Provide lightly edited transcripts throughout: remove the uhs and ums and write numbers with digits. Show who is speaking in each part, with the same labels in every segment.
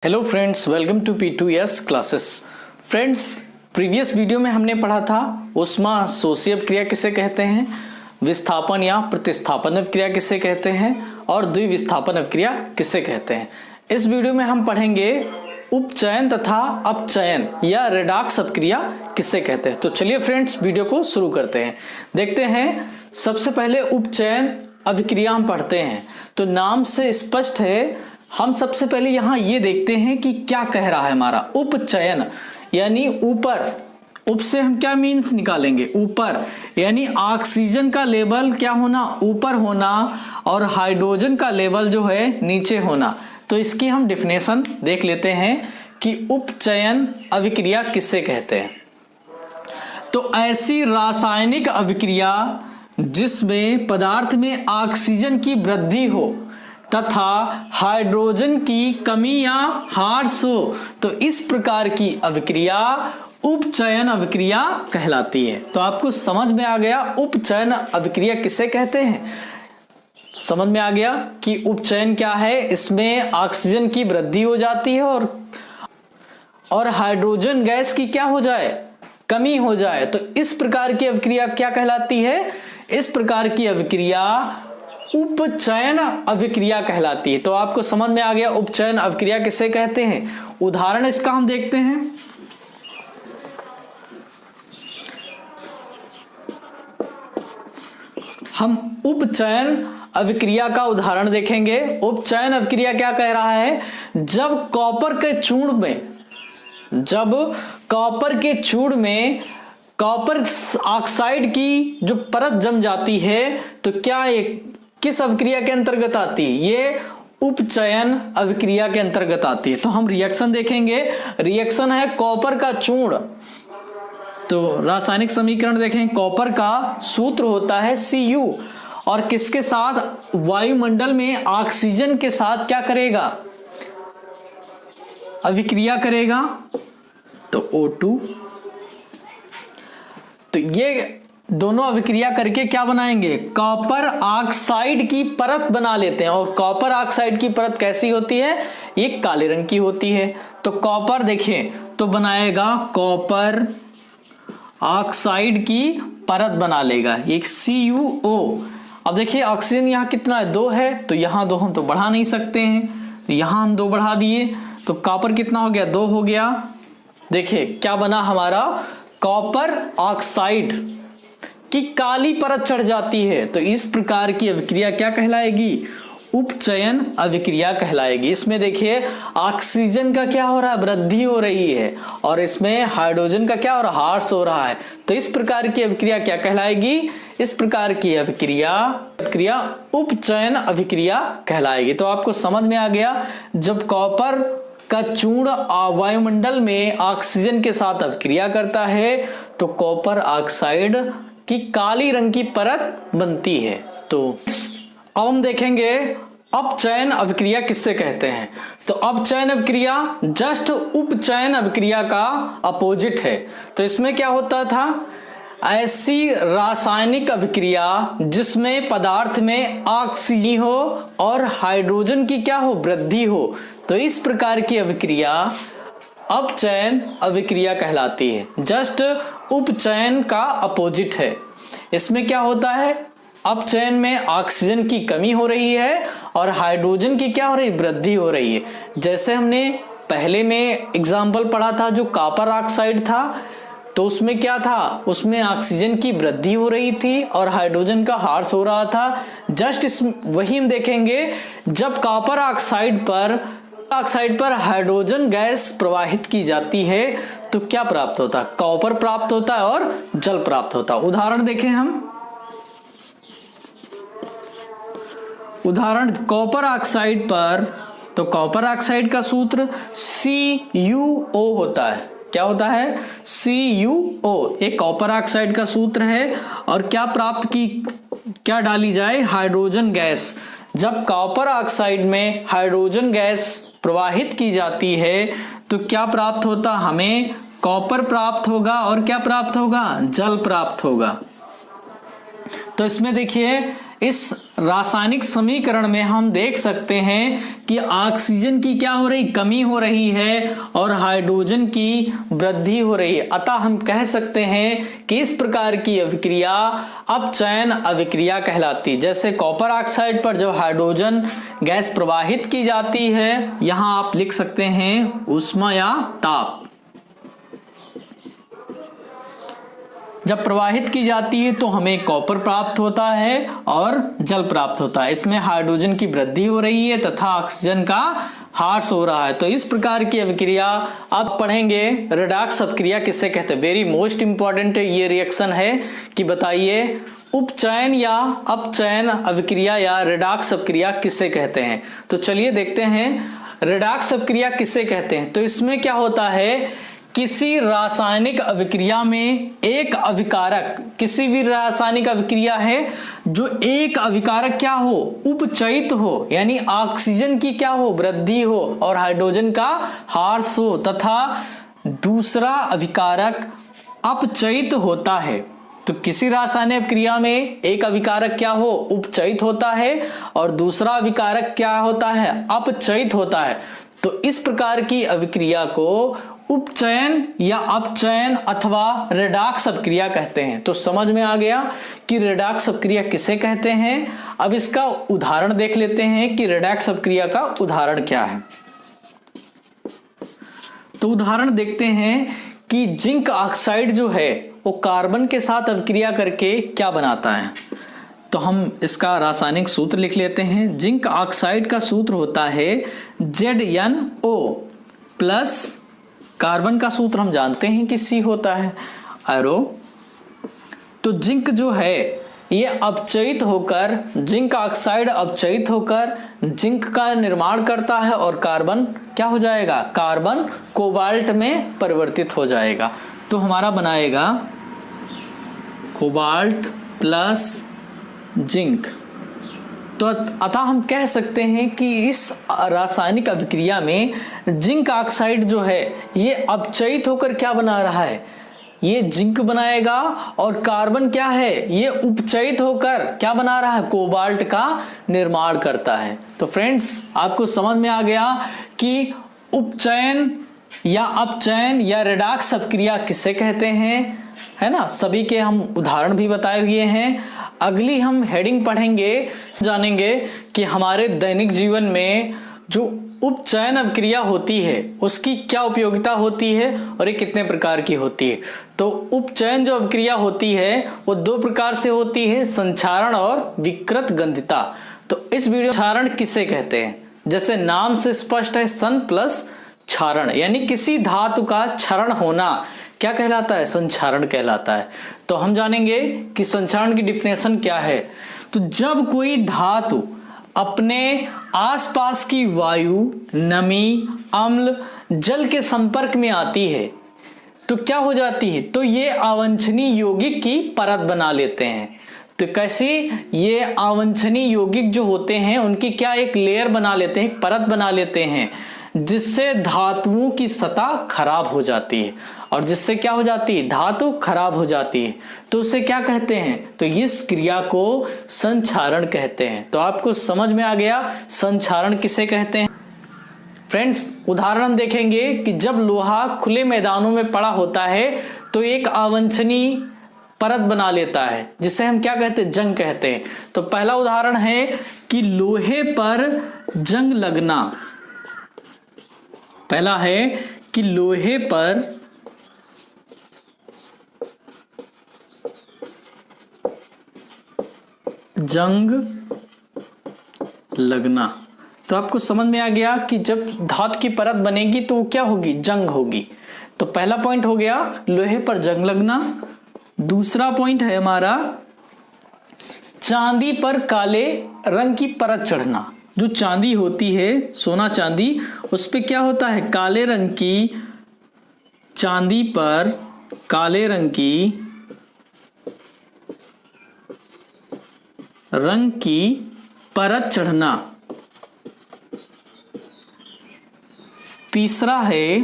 Speaker 1: Hello friends, welcome to P2S classes. Friends, previous video में हमने पढ़ा था ऊष्मा शोषी अपक्रिया किसे कहते हैं, विस्थापन या प्रतिस्थापन अपक्रिया किसे कहते हैं और द्विविस्थापन अपक्रिया किसे कहते हैं। इस वीडियो में हम पढ़ेंगे उपचयन तथा अपचयन या रेडॉक्स अपक्रिया किसे कहते हैं। तो चलिए फ्रेंड्स, वीडियो को शुरू करते हैं। देखते हैं, सबसे पहले उपचयन अभिक्रिया हम पढ़ते हैं। तो नाम से स्पष्ट है, हम सबसे पहले यहाँ ये देखते हैं कि क्या कह रहा है हमारा उपचयन, यानी ऊपर। उप से हम क्या मीन्स निकालेंगे, ऊपर, यानी ऑक्सीजन का लेवल क्या होना, ऊपर होना, और हाइड्रोजन का लेवल जो है नीचे होना। तो इसकी हम डेफिनेशन देख लेते हैं कि उपचयन अभिक्रिया किसे कहते हैं। तो ऐसी रासायनिक अभिक्रिया जिसमें पदार्थ में ऑक्सीजन की वृद्धि हो तथा हाइड्रोजन की कमी या ह्रास हो, तो इस प्रकार की अभिक्रिया उपचयन अभिक्रिया कहलाती है। तो आपको समझ में आ गया उपचयन अभिक्रिया किसे कहते हैं। समझ में आ गया कि उपचयन क्या है, इसमें ऑक्सीजन की वृद्धि हो जाती है और हाइड्रोजन गैस की क्या हो जाए, कमी हो जाए। तो इस प्रकार की अभिक्रिया क्या कहलाती है, इस प्रकार की अभिक्रिया उपचयन अभिक्रिया कहलाती है। तो आपको समझ में आ गया उपचयन अभिक्रिया किसे कहते हैं। उदाहरण इसका हम देखते हैं। हम उपचयन अभिक्रिया का उदाहरण देखेंगे। उपचयन अभिक्रिया क्या कह रहा है, जब कॉपर के चूर्ण में कॉपर ऑक्साइड की जो परत जम जाती है, तो क्या एक किस अभिक्रिया के अंतर्गत आती है, ये उपचयन अभिक्रिया के अंतर्गत आती है। तो हम रिएक्शन देखेंगे। रिएक्शन है कॉपर का चूर्ण। तो रासायनिक समीकरण देखें, कॉपर का सूत्र होता है Cu, और किसके साथ, वायुमंडल में ऑक्सीजन के साथ क्या करेगा, अभिक्रिया करेगा, तो O2। तो ये दोनों अभिक्रिया करके क्या बनाएंगे, कॉपर ऑक्साइड की परत बना लेते हैं। और कॉपर ऑक्साइड की परत कैसी होती है, ये काले रंग की होती है। तो कॉपर देखिए, तो बनाएगा कॉपर ऑक्साइड की परत बना लेगा, एक CuO। अब देखिए ऑक्सीजन यहाँ कितना है, 2 है, तो यहाँ 2 हम तो बढ़ा नहीं सकते हैं, तो यहाँ हम 2 बढ़ा दिए, तो कॉपर कितना हो गया, 2 हो गया। देखिए क्या बना हमारा, कॉपर ऑक्साइड की काली परत चढ़ जाती है। तो इस प्रकार की अभिक्रिया क्या कहलाएगी, उपचयन अभिक्रिया कहलाएगी। इसमें देखिए ऑक्सीजन का क्या हो रहा है, वृद्धि हो रही है, और इसमें हाइड्रोजन का क्या हो रहा है, ह्रास हो रहा है। तो इस प्रकार की अभिक्रिया क्या कहलाएगी, इस प्रकार की अभिक्रिया उपचयन अभिक्रिया कहलाएगी। तो आपको समझ में आ गया, जब कॉपर का चूर्ण वायुमंडल में ऑक्सीजन के साथ अभिक्रिया करता है, तो कॉपर ऑक्साइड की काली रंग की परत बनती है। तो अब हम देखेंगे अपचयन अभिक्रिया किससे कहते हैं। तो अपचयन अभिक्रिया जस्ट उपचयन अभिक्रिया का अपोजिट है। तो इसमें क्या होता था, ऐसी रासायनिक अभिक्रिया जिसमें पदार्थ में ऑक्सीजन हो और हाइड्रोजन की क्या हो, वृद्धि हो, तो इस प्रकार की अभिक्रिया अपचयन अभिक्रिया कहलाती है। जस्ट उपचयन का अपोजिट है। इसमें क्या होता है, अपचयन में ऑक्सीजन की कमी हो रही है और हाइड्रोजन की क्या हो रही है, वृद्धि हो रही है। जैसे हमने पहले में एग्जाम्पल पढ़ा था, जो कॉपर ऑक्साइड था, तो उसमें क्या था, उसमें ऑक्सीजन की वृद्धि हो रही थी और हाइड्रोजन का ह्रास हो रहा था। जस्ट वही हम देखेंगे, जब कॉपर ऑक्साइड पर हाइड्रोजन गैस प्रवाहित की जाती है, तो क्या प्राप्त होता है, कॉपर प्राप्त होता है और जल प्राप्त होता है। उदाहरण देखें हम, उदाहरण कॉपर ऑक्साइड पर, तो कॉपर ऑक्साइड का सूत्र CuO होता है। क्या होता है, CuO, एक कॉपर ऑक्साइड का सूत्र है। और क्या डाली जाए, हाइड्रोजन गैस। जब कॉपर ऑक्साइड में हाइड्रोजन गैस प्रवाहित की जाती है, तो क्या प्राप्त होता, हमें कॉपर प्राप्त होगा और क्या प्राप्त होगा, जल प्राप्त होगा। तो इसमें देखिए इस रासायनिक समीकरण में हम देख सकते हैं कि ऑक्सीजन की क्या हो रही, कमी हो रही है और हाइड्रोजन की वृद्धि हो रही है। अतः हम कह सकते हैं कि इस प्रकार की अभिक्रिया अपचयन अभिक्रिया कहलाती है। जैसे कॉपर ऑक्साइड पर जब हाइड्रोजन गैस प्रवाहित की जाती है, यहां आप लिख सकते हैं ऊष्मा या ताप। जब प्रवाहित की जाती है तो हमें कॉपर प्राप्त होता है और जल प्राप्त होता है। इसमें हाइड्रोजन की वृद्धि हो रही है तथा ऑक्सीजन का ह्रास हो रहा है। तो इस प्रकार की अभिक्रिया आप पढ़ेंगे। रेडॉक्स अभिक्रिया किसे कहते हैं? वेरी मोस्ट इंपॉर्टेंट ये रिएक्शन है कि बताइए उपचयन या अपचयन अभिक्रिया या रेडॉक्स अभिक्रिया किसे कहते हैं। तो चलिए देखते हैं रेडॉक्स अभिक्रिया किसे कहते हैं। तो इसमें क्या होता है, किसी रासायनिक अभिक्रिया में एक अभिकारक, किसी भी रासायनिक अभिक्रिया है जो एक अभिकारक क्या हो, उपचयित हो, यानी ऑक्सीजन की क्या हो, वृद्धि हो और हाइड्रोजन का ह्रास हो, तथा दूसरा अभिकारक अपचयित होता है। तो किसी रासायनिक अभिक्रिया में एक अभिकारक क्या हो, उपचयित होता है और दूसरा अभिकारक क्या होता है, अपचयित होता है। तो इस प्रकार की अभिक्रिया को उपचयन या अपचयन अथवा रेडॉक्स अभिक्रिया कहते हैं। तो समझ में आ गया कि रेडॉक्स अभिक्रिया किसे कहते हैं। अब इसका उदाहरण देख लेते हैं कि रेडॉक्स अभिक्रिया का उदाहरण क्या है। तो उदाहरण देखते हैं कि जिंक ऑक्साइड जो है वो कार्बन के साथ अभिक्रिया करके क्या बनाता है। तो हम इसका रासायनिक सूत्र लिख लेते हैं। जिंक ऑक्साइड का सूत्र होता है ZnO प्लस, कार्बन का सूत्र हम जानते हैं कि C होता है, आयरो। तो जिंक जो है ये अपचयित होकर, जिंक ऑक्साइड अपचयित होकर जिंक का निर्माण करता है और कार्बन क्या हो जाएगा, कार्बन कोबाल्ट में परिवर्तित हो जाएगा। तो हमारा बनाएगा कोबाल्ट प्लस जिंक। तो अतः हम कह सकते हैं कि इस रासायनिक अभिक्रिया में जिंक ऑक्साइड जो है ये अपचयित होकर क्या बना रहा है, ये जिंक बनाएगा और कार्बन क्या है, ये उपचयित होकर क्या बना रहा है, कोबाल्ट का निर्माण करता है। तो फ्रेंड्स आपको समझ में आ गया कि उपचयन या अपचयन या रेडॉक्स अभिक्रिया किसे कहते हैं, है ना। सभी के हम उदाहरण भी बताए हुए हैं। अगली हम हेडिंग पढ़ेंगे, जानेंगे कि हमारे दैनिक जीवन में जो उपचयन अभिक्रिया होती है उसकी क्या उपयोगिता होती है और ये कितने प्रकार की होती है। तो उपचयन जो अभिक्रिया होती है वो दो प्रकार से होती है, संक्षारण और विकृत गंधिता। तो इस वीडियो क्षारण किसे कहते हैं, जैसे नाम से स्पष्ट है, सन प्लस क्षारण, यानी किसी धातु का क्षरण होना क्या कहलाता है, संक्षारण कहलाता है। तो हम जानेंगे कि संक्षारण की डिफिनेशन क्या है। तो जब कोई धातु अपने आसपास की वायु, नमी, अम्ल, जल के संपर्क में आती है तो क्या हो जाती है, तो ये अवांछनीय यौगिक की परत बना लेते हैं। तो कैसे ये अवांछनीय यौगिक जो होते हैं उनकी क्या एक लेयर बना लेते हैं, परत बना लेते हैं, जिससे धातुओं की सतह खराब हो जाती है और जिससे क्या हो जाती है, धातु खराब हो जाती है। तो उसे क्या कहते हैं, तो इस क्रिया को संक्षारण कहते हैं। तो आपको समझ में आ गया संक्षारण किसे कहते हैं। फ्रेंड्स उदाहरण देखेंगे कि जब लोहा खुले मैदानों में पड़ा होता है तो एक अवांछनीय परत बना लेता है जिसे हम क्या कहते हैं, जंग कहते हैं। तो पहला उदाहरण है कि लोहे पर जंग लगना। पहला है कि लोहे पर जंग लगना। तो आपको समझ में आ गया कि जब धातु की परत बनेगी तो क्या होगी, जंग होगी। तो पहला पॉइंट हो गया लोहे पर जंग लगना। दूसरा पॉइंट है हमारा चांदी पर काले रंग की परत चढ़ना। जो चांदी होती है, सोना चांदी, उस पे क्या होता है, काले रंग की, चांदी पर काले रंग की परत चढ़ना। तीसरा है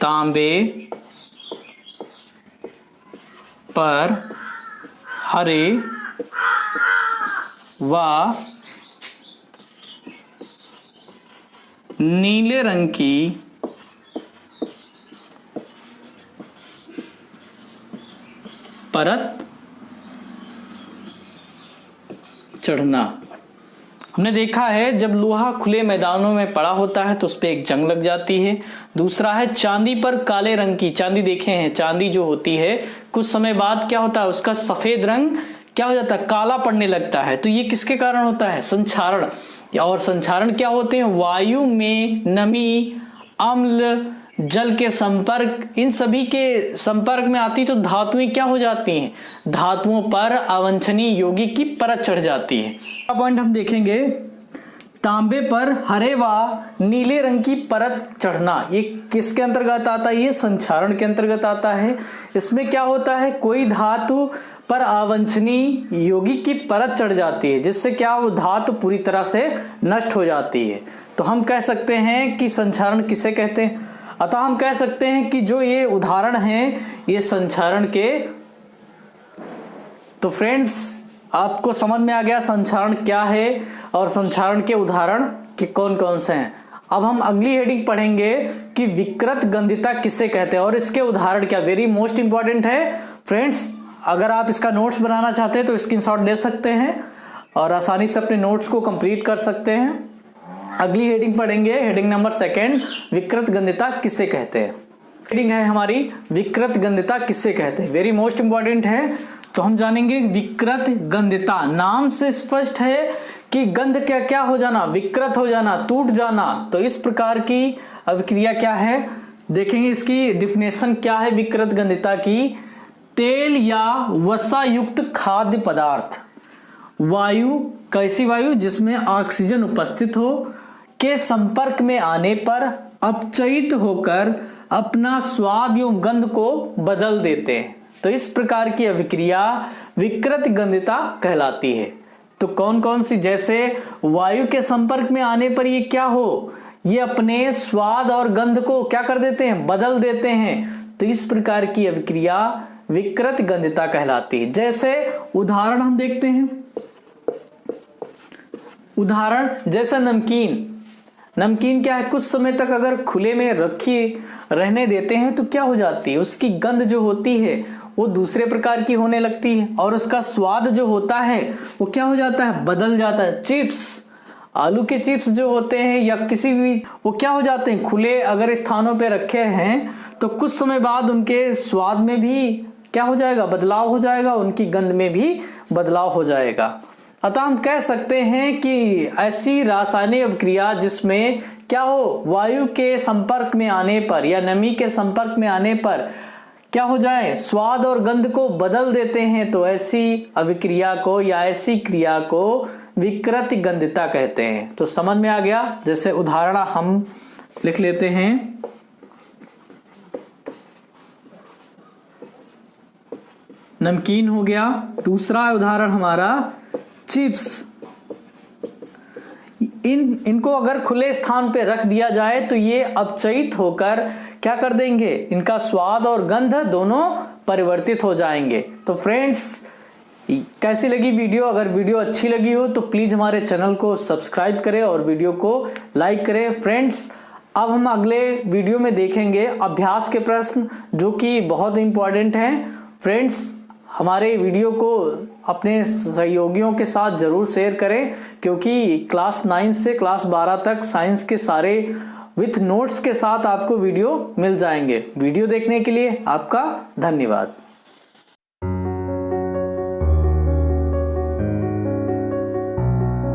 Speaker 1: तांबे पर हरे व नीले रंग की परत चढ़ना। हमने देखा है जब लोहा खुले मैदानों में पड़ा होता है तो उस पर एक जंग लग जाती है। दूसरा है चांदी पर काले रंग की, चांदी देखे हैं, चांदी जो होती है कुछ समय बाद क्या होता है, उसका सफेद रंग क्या हो जाता है, काला पड़ने लगता है। तो ये किसके कारण होता है, संक्षारण। और संक्षारण क्या होते हैं, वायु में नमी, अम्ल, जल के संपर्क, इन सभी के संपर्क में आती तो धातुएं क्या हो जाती हैं, धातुओं पर अवांछनीय यौगिक की परत चढ़ जाती है। पॉइंट हम देखेंगे, तांबे पर हरे व नीले रंग की परत चढ़ना, ये किसके अंतर्गत आता है, ये संक्षारण के अंतर्गत आता है। इसमें क्या होता है, कोई धातु पर अवांछनीय यौगिक की परत चढ़ जाती है, जिससे क्या वो धातु पूरी तरह से नष्ट हो जाती है। तो हम कह सकते हैं कि संक्षारण किसे कहते हैं। अतः हम कह सकते हैं कि जो ये उदाहरण हैं ये संक्षारण के। तो फ्रेंड्स आपको समझ में आ गया संक्षारण क्या है और संक्षारण के उदाहरण कि कौन कौन से हैं। अब हम अगली हेडिंग पढ़ेंगे कि विकृत गंधिता किसे कहते हैं और इसके उदाहरण क्या। वेरी मोस्ट इंपॉर्टेंट है फ्रेंड्स। अगर आप इसका नोट्स बनाना चाहते हैं तो स्क्रीनशॉट ले सकते हैं और आसानी से अपने नोट्स को कंप्लीट कर सकते हैं। अगली हेडिंग पढ़ेंगे, हेडिंग नंबर 2, विकृत गंधिता किसे कहते हैं। हेडिंग है हमारी विकृत गंधिता किसे कहते हैं, वेरी मोस्ट इंपॉर्टेंट है। तो हम जानेंगे विकृत गंधिता, नाम से स्पष्ट है कि गंध क्या क्या हो जाना, विकृत हो जाना, टूट जाना। तो इस प्रकार की अभिक्रिया क्या है, देखेंगे इसकी डिफिनेशन क्या है विकृत गंधिता की। तेल या वसा युक्त खाद्य पदार्थ, वायु, कैसी वायु, जिसमें ऑक्सीजन उपस्थित हो, के संपर्क में आने पर अपचयित होकर अपना स्वाद एवं गंध को बदल देते हैं। तो इस प्रकार की अभिक्रिया विकृत गंधिता कहलाती है। तो कौन कौन सी, जैसे वायु के संपर्क में आने पर ये क्या हो, ये अपने स्वाद और गंध को क्या कर देते हैं, बदल देते हैं। तो इस प्रकार की अभिक्रिया विकृत गंधिता कहलाती है। जैसे उदाहरण हम देखते हैं, उदाहरण जैसे नमकीन। नमकीन क्या है, कुछ समय तक अगर खुले में रखी रहने देते हैं तो क्या हो जाती है, उसकी गंध जो होती है वो दूसरे प्रकार की होने लगती है और उसका स्वाद जो होता है वो क्या हो जाता है, बदल जाता है। चिप्स, आलू के चिप्स जो होते हैं या किसी भी, वो क्या हो जाते हैं, खुले अगर स्थानों पे रखे हैं तो कुछ समय बाद उनके स्वाद में भी क्या हो जाएगा, बदलाव हो जाएगा, उनकी गंध में भी बदलाव हो जाएगा। अतः हम कह सकते हैं कि ऐसी रासायनिक अभिक्रिया जिसमें क्या हो, वायु के संपर्क में आने पर या नमी के संपर्क में आने पर क्या हो जाए, स्वाद और गंध को बदल देते हैं, तो ऐसी अभिक्रिया को या ऐसी क्रिया को विकृत गंधिता कहते हैं। तो समझ में आ गया। जैसे उदाहरण हम लिख लेते हैं, नमकीन हो गया। दूसरा उदाहरण हमारा चिप्स। इनको अगर खुले स्थान पे रख दिया जाए तो ये अपचयित होकर क्या कर देंगे, इनका स्वाद और गंध दोनों परिवर्तित हो जाएंगे। तो फ्रेंड्स कैसी लगी वीडियो, अगर वीडियो अच्छी लगी हो तो प्लीज हमारे चैनल को सब्सक्राइब करें और वीडियो को लाइक करें। फ्रेंड्स अब हम अगले वीडियो में देखेंगे अभ्यास के प्रश्न जो कि बहुत इंपॉर्टेंट हैं। फ्रेंड्स हमारे वीडियो को अपने सहयोगियों के साथ जरूर शेयर करें, क्योंकि क्लास 9 से क्लास 12 तक साइंस के सारे विथ नोट्स के साथ आपको वीडियो मिल जाएंगे। वीडियो देखने के लिए आपका धन्यवाद।